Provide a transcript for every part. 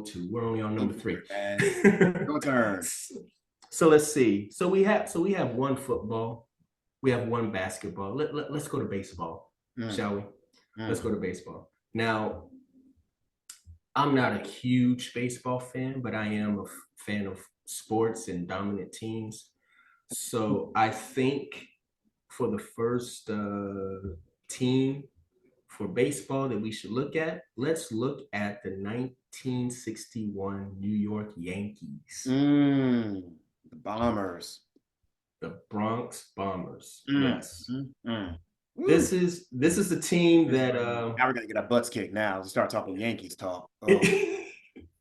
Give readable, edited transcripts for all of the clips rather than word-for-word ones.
2. We're only on number 3. Man. Your turn. So let's see. So we have one football. We have one basketball. Let's go to baseball, Mm, shall we? Let's mm. go to baseball. Now, I'm not a huge baseball fan, but I am a fan of sports and dominant teams. So I think for the first team for baseball that we should look at, let's look at the 1961 New York Yankees, The Bombers. the Bronx Bombers. Mm, Yes. mm, mm. This Woo. is this is the team This is that funny. Now we're gonna get our butts kicked now. Let's start talking Yankees talk. Oh, hey,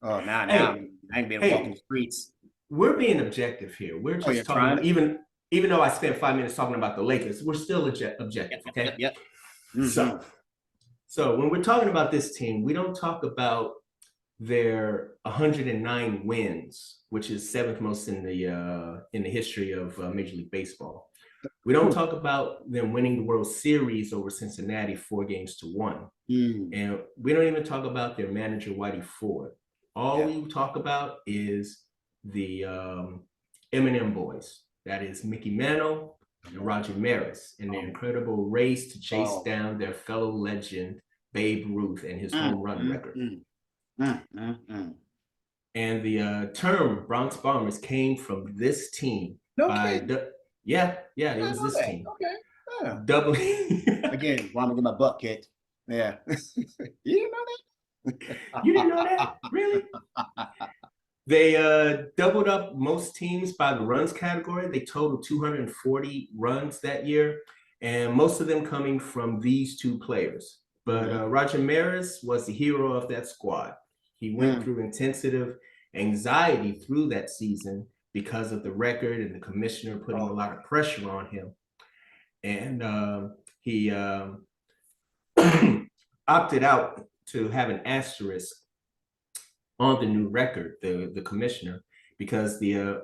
oh, now I ain't been walking hey, the streets. we're being objective here. We're Oh, you're just talking trying about, to. even though I spent 5 minutes talking about the Lakers, we're still objective, Yep, yep, yep, okay? yep. So, so when we're talking about this team, we don't talk about their 109 wins, which is seventh most in the history of Major League Baseball. We don't talk about them winning the World Series over Cincinnati 4-1, Mm, and we don't even talk about their manager Whitey Ford. All yeah. we talk about is the Eminem boys. That is Mickey Mantle and Roger Maris in their Um, incredible race to chase oh. down their fellow legend Babe Ruth and his Mm, home run mm, record. mm, mm. And the term Bronx Bombers came from this team No by kidding. yeah, it I was know this that. team. Okay. Yeah. Doubling. Again, why am I get my butt kicked? Yeah. You didn't know You didn't know that? Really? that? They doubled up most teams by the runs category. They totaled 240 runs that year, and most of them coming from these two players. But Mhm. Roger Maris was the hero of that squad. He went Mm. through intensive anxiety through that season because of the record and the commissioner putting a Oh, lot of pressure on him. And he opted out to have an asterisk on the new record, the commissioner, because the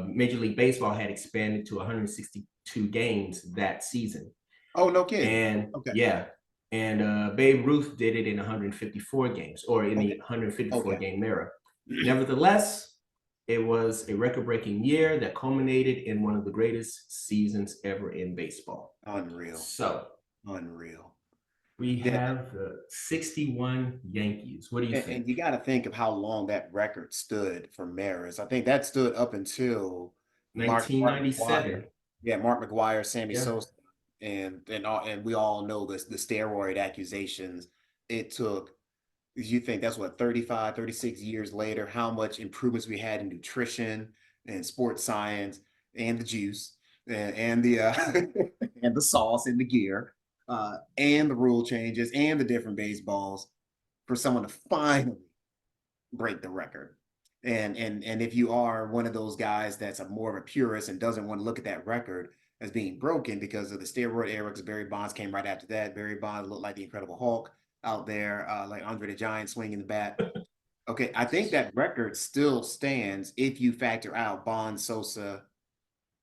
Major League Baseball had expanded to 162 games that season, oh, no kidding. and Okay. yeah, and Babe Ruth did it in 154 games, or in the Okay. 154 Okay. game era. Nevertheless, it was a record-breaking year that culminated in one of the greatest seasons ever in baseball. Unreal. So Unreal. we Yeah. have the 61 Yankees. What do you And you think? got to think of how long that record stood for Maris. I think that stood up until Mark McGuire. 1997. Yeah, Mark McGuire, Sammy Yeah. Sosa, and we all know the steroid accusations it took. You think that's what 35, 36 years later, how much improvements we had in nutrition and sports science and the juice and the and the sauce and the gear and the rule changes and the different baseballs for someone to finally break the record. And if you are one of those guys that's a more of a purist and doesn't want to look at that record as being broken because of the steroid era, because Barry Bonds came right after that. Barry Bonds looked like the Incredible Hulk out there, like Andre the Giant swinging the bat. Okay, I think that record still stands if you factor out Bonds, Sosa,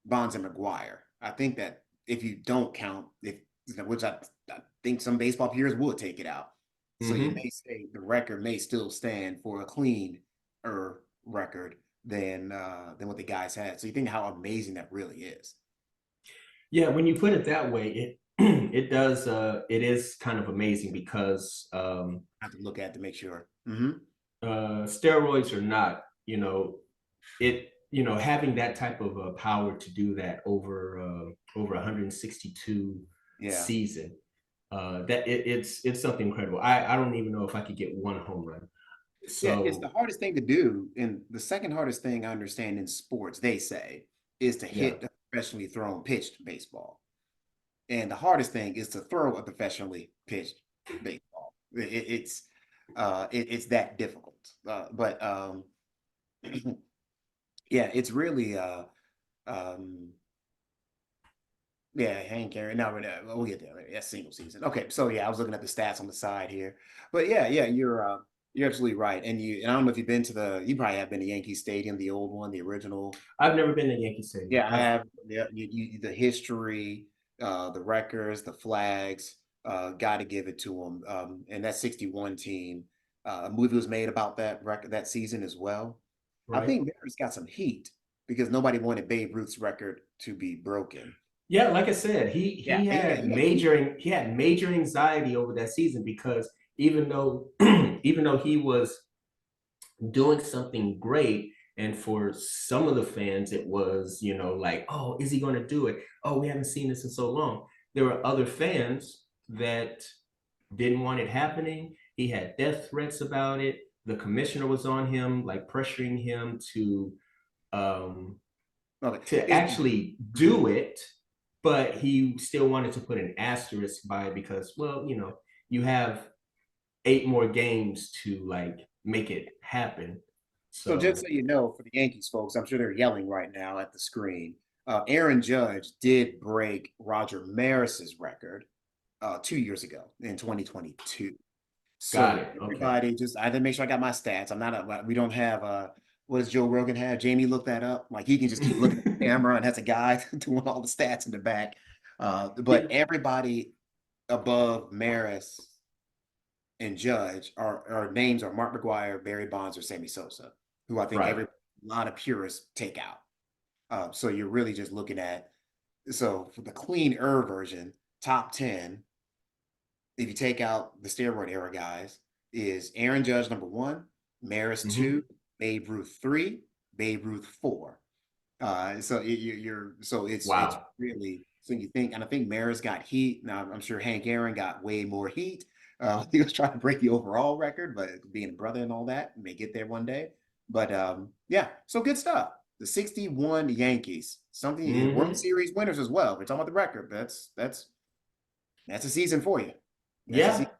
Bonds, and McGuire. I think that if you don't count, if which I think some baseball players would take it out. So you Mm-hmm. may say the record may still stand for a clean record than what the guys had. So you think how amazing that really is. Yeah, when you put it that way, it it does it is kind of amazing because I have to look at it to make sure. Mm-hmm. steroids or not, having that type of power to do that over 162 Yeah. season, it's something incredible. I don't even know if I could get one home run. Yeah, it's the So hardest thing to do. And the second hardest thing I understand in sports, they say, is to yeah, hit a professionally thrown pitched baseball. And the hardest thing is to throw a professionally pitched baseball. It's that difficult. But yeah, it's really um, yeah, Hank Aaron. No, we'll get there. That's single season. Okay, so yeah, I was looking at the stats on the side here, but yeah, you're absolutely right. And I don't know if you've been to you probably have been to Yankee Stadium, the old one, the original. I've never been to Yankee Stadium. Yeah, I have. Yeah, the history, the records, the flags. Got to give it to them. And that '61 team. A movie was made about that record that season as well. I Right. think Maris got some heat because nobody wanted Babe Ruth's record to be broken. Yeah, like I said, Yeah, he had major anxiety over that season because even though even though he was doing something great, and for some of the fans it was, like, oh, is he going to do it? Oh, we haven't seen this in so long. There were other fans that didn't want it happening. He had death threats about it. The commissioner was on him, like pressuring him um okay. to It's actually do it, but he still wanted to put an asterisk by it because, well, you have 8 more games to like make it happen. So just So so you know, for the Yankees folks, I'm sure they're yelling right now at the screen. Aaron Judge did break Roger Maris's record 2 years ago in 2022. got So it. Okay. everybody just, I had to make sure I got my stats. I'm not, we don't have, what does Joe Rogan have? Jamie look that up. Like he can just keep looking at the camera and has a guy doing all the stats in the back. But Yeah. everybody above Maris and Judge are names are Mark McGuire, Barry Bonds, or Sammy Sosa, who I think every Right. a lot of purists take out. So you're really just looking at, so for the clean version, top 10, if you take out the steroid era guys, is Aaron Judge number one, Maris Mm-hmm. two, Babe Ruth three, Babe Ruth four. So you're so it's Wow. really, so you think, and I think Maris got heat. Now I'm sure Hank Aaron got way more heat. He was trying to break the overall record, but being a brother and all that, may get there one day. But yeah, so good stuff. The 61 Yankees, something World Mm-hmm. Series winners as well. We're talking about the record. That's a season for you. That's a season.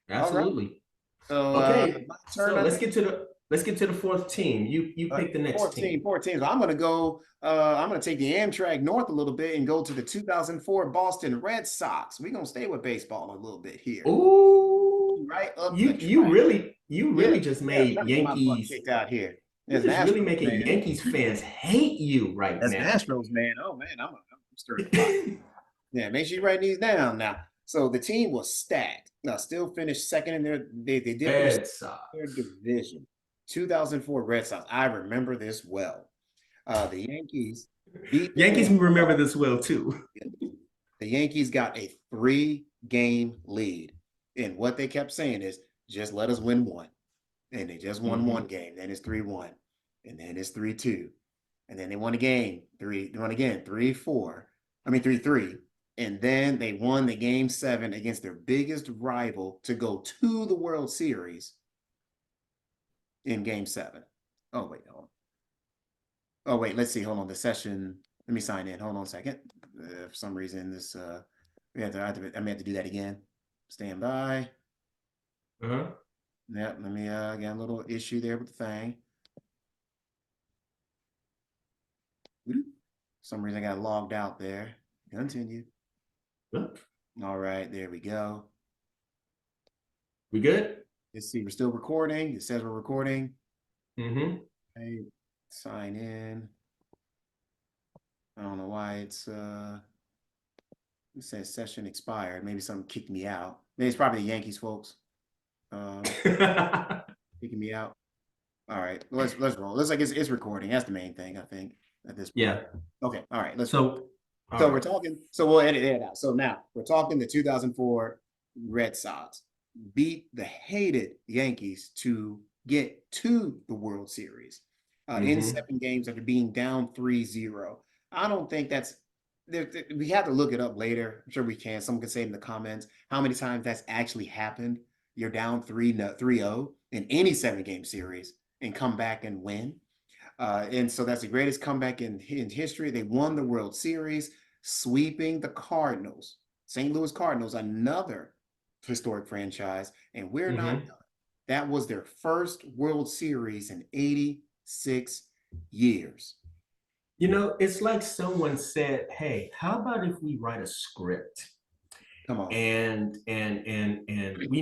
Yeah, All right. absolutely. So Okay, my turn, so I let's think. get to the fourth team. You pick the next 14, team. 14. So I'm gonna take the Amtrak north a little bit and go to the 2004 Boston Red Sox. We're gonna stay with baseball a little bit here. Ooh, Right up the you track. really you Yeah, really just yeah, made trying to get my butt Yankees. kicked out here. You're There's just really Astros, making man. Yankees fans hate you right That's now. Astros, man. Oh man, I'm stirring the pot. Yeah, make sure you write these down now. So the team was stacked. Now still finished second in they did finish Red their Sox. division. 2004 Red Sox. I remember this well. The Yankees beat the Yankees Twins. remember this well too. The Yankees got a 3-game lead. And what they kept saying is, just let us win one. And they just won one Mm-hmm. game. Then it's 3-1. And then it's 3-2. And then they won a game. They won again, 3-4. I mean 3-3. And then they won the game 7 against their biggest rival to go to the World Series in game 7. Oh, wait, hold on. Oh, wait, let's see. Hold on. The session. Let me sign in. Hold on a second. For some reason, this I may have to do that again. Stand by. Uh-huh. Yeah, let me get a little issue there with the thing. For some reason I got logged out there. Continue. Yep. All right, there we go. We good? Let's see, we're still recording. It says we're recording. Mm-hmm. Okay, sign in. I don't know why it says session expired. Maybe something kicked me out. Maybe it's probably the Yankees folks kicking me out. All right, let's roll. Looks like it's recording. That's the main thing, I think, at this point. Yeah. Okay, all right, let's roll. So, all So we're right. talking, so we'll edit it out. So now we're talking the 2004 Red Sox beat the hated Yankees to get to the World Series in Mm-hmm. 7 games after being down 3-0. I don't think that's, we have to look it up later. I'm sure we can. Someone can say in the comments how many times that's actually happened. You're down 3-0 in any 7-game series and come back and win. And so that's the greatest comeback in history. They won the World Series, sweeping the Cardinals, St. Louis Cardinals, another historic franchise. And we're not Mm-hmm. done. That was their first World Series in 86 years. It's like someone said, "Hey, how about if we write a script Come on. and we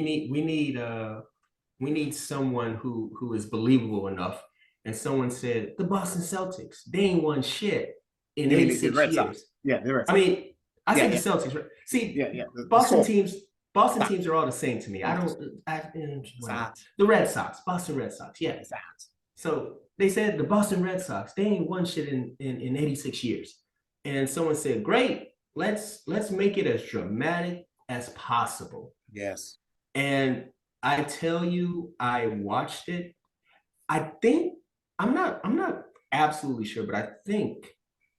need someone who is believable enough." And someone said, "The Boston Celtics, they ain't won shit in You mean the 86 Red Sox? years." Yeah, the Red I Sox. mean, I Yeah, said the yeah, Celtics, right? See, yeah, yeah. The Boston sword. teams Boston Sox. teams are all the same to me. I Boston don't, whatever. Sox. The Red Sox, Boston Red Sox, yeah. Sox. So they said the Boston Red Sox, they ain't won shit in 86 years. And someone said, great, let's make it as dramatic as possible. Yes. And I tell you, I watched it. I think I'm not absolutely sure, but I think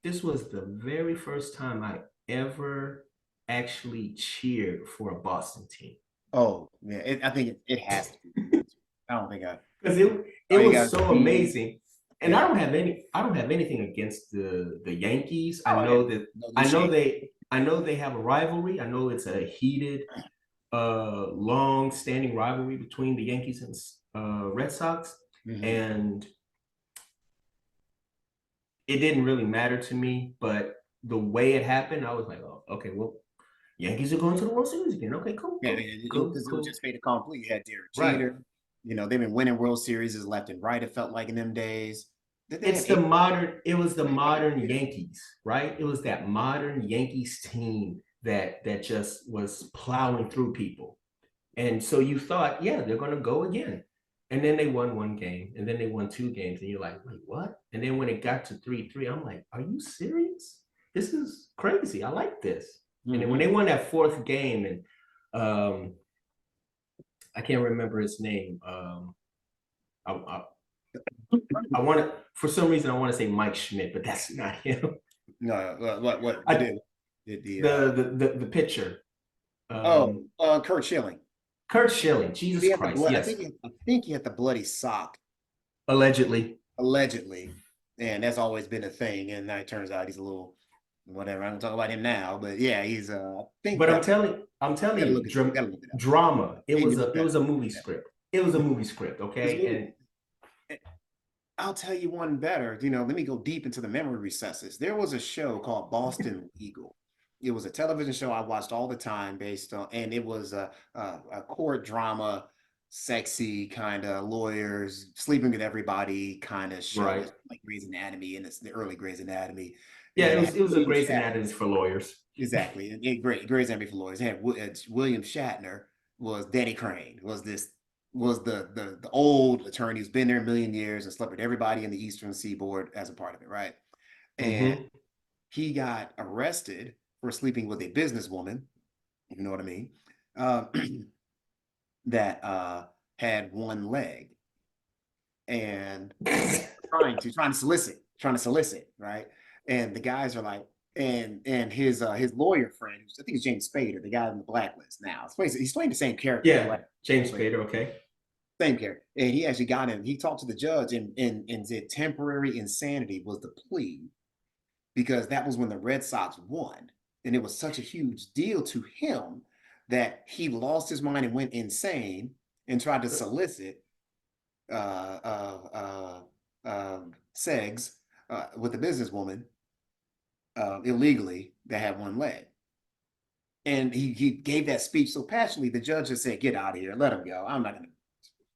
this was the very first time I ever actually cheered for a Boston team. Oh, yeah. I think it has to be. I don't think I. Because it Oh, you was got so be. amazing. And Yeah. I don't have anything against the Yankees. Oh, yeah. No, the shade. I know they have a rivalry. I know it's a heated long standing rivalry between the Yankees and Red Sox. Mm-hmm. And it didn't really matter to me, but the way it happened, I was like, oh, okay, well, Yankees are going to the World Series again. Okay, cool, Yeah, cool, cool, because it was cool. just fait accompli. You had Derek Right. Jeter. They've been winning World Series left and right. It felt like in them days. Did they It's have eight? it was the Eight modern years? Yankees, right? It was that modern Yankees team that just was plowing through people. And so you thought, yeah, they're going to go again. And then they won one game, and then they won two games, and you're like, wait, what? And then when it got to 3-3, I'm like, are you serious? This is crazy. I like this. And then when Mm-hmm. they won that fourth game, and I can't remember his name. I, I want to, for some reason, I want to say Mike Schmidt, but that's not him. No, what I, did the the pitcher, oh um, Kurt Schilling. Kurt Schilling. He Jesus had the Christ, blood. yes, I think he had the bloody sock allegedly. allegedly, and that's always been a thing. And it turns out he's a little whatever. I'm gonna talk about him now, but yeah, he's I think But I'm telling gotta you, look it. Gotta look it up. drama. Made me look It better. was a movie script. It was a movie script, okay? Because And I'll tell you one better. Let me go deep into the memory recesses. There was a show called Boston Legal. It was a television show I watched all the time based on, and it was a court drama, sexy kind of lawyers sleeping with everybody kind of show. right, It's like Grey's Anatomy, and it's the early Grey's Anatomy. yeah, And it had it was a William Grey's Shatner. Anatomy for lawyers. Exactly. Great. Grey's Anatomy for lawyers. It had William Shatner was Danny Crane, was the old attorney who's been there a million years and slept with everybody in the Eastern Seaboard as a part of it, right? And Mm-hmm. he got arrested for sleeping with a businesswoman, you know what I mean, uh, that had one leg and trying to solicit, right? And the guys are like, and his lawyer friend, I think it's James Spader, the guy in the blacklist now. He's playing the same character in the Yeah, black. James Spader. Okay. Same character. And he actually got him. He talked to the judge and said temporary insanity was the plea because that was when the Red Sox won. And it was such a huge deal to him that he lost his mind and went insane and tried to solicit Segs with a businesswoman illegally that had one leg. And he gave that speech so passionately, the judge just said, get out of here, let him go. I'm not going to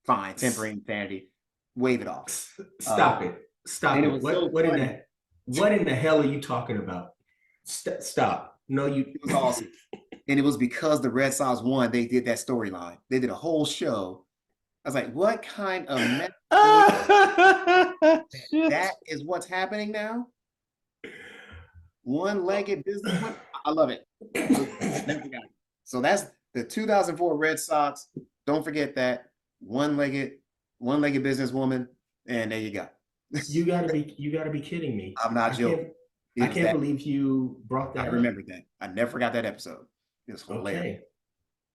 fine temporary insanity, wave it off. Stop it. Stop And it it. was so funny. What in the hell are you talking about? Stop. No, you. It was awesome. And it was because the Red Sox won, they did that storyline. They did a whole show. I was like, what kind of mess? That is what's happening now? One-legged businessman. I love it. So that's the 2004 Red Sox. Don't forget that one-legged businesswoman, and there you go. You gotta be kidding me. I'm not joking. I can't believe you brought I that up. remembered that. I never forgot that episode. It was hilarious. Okay.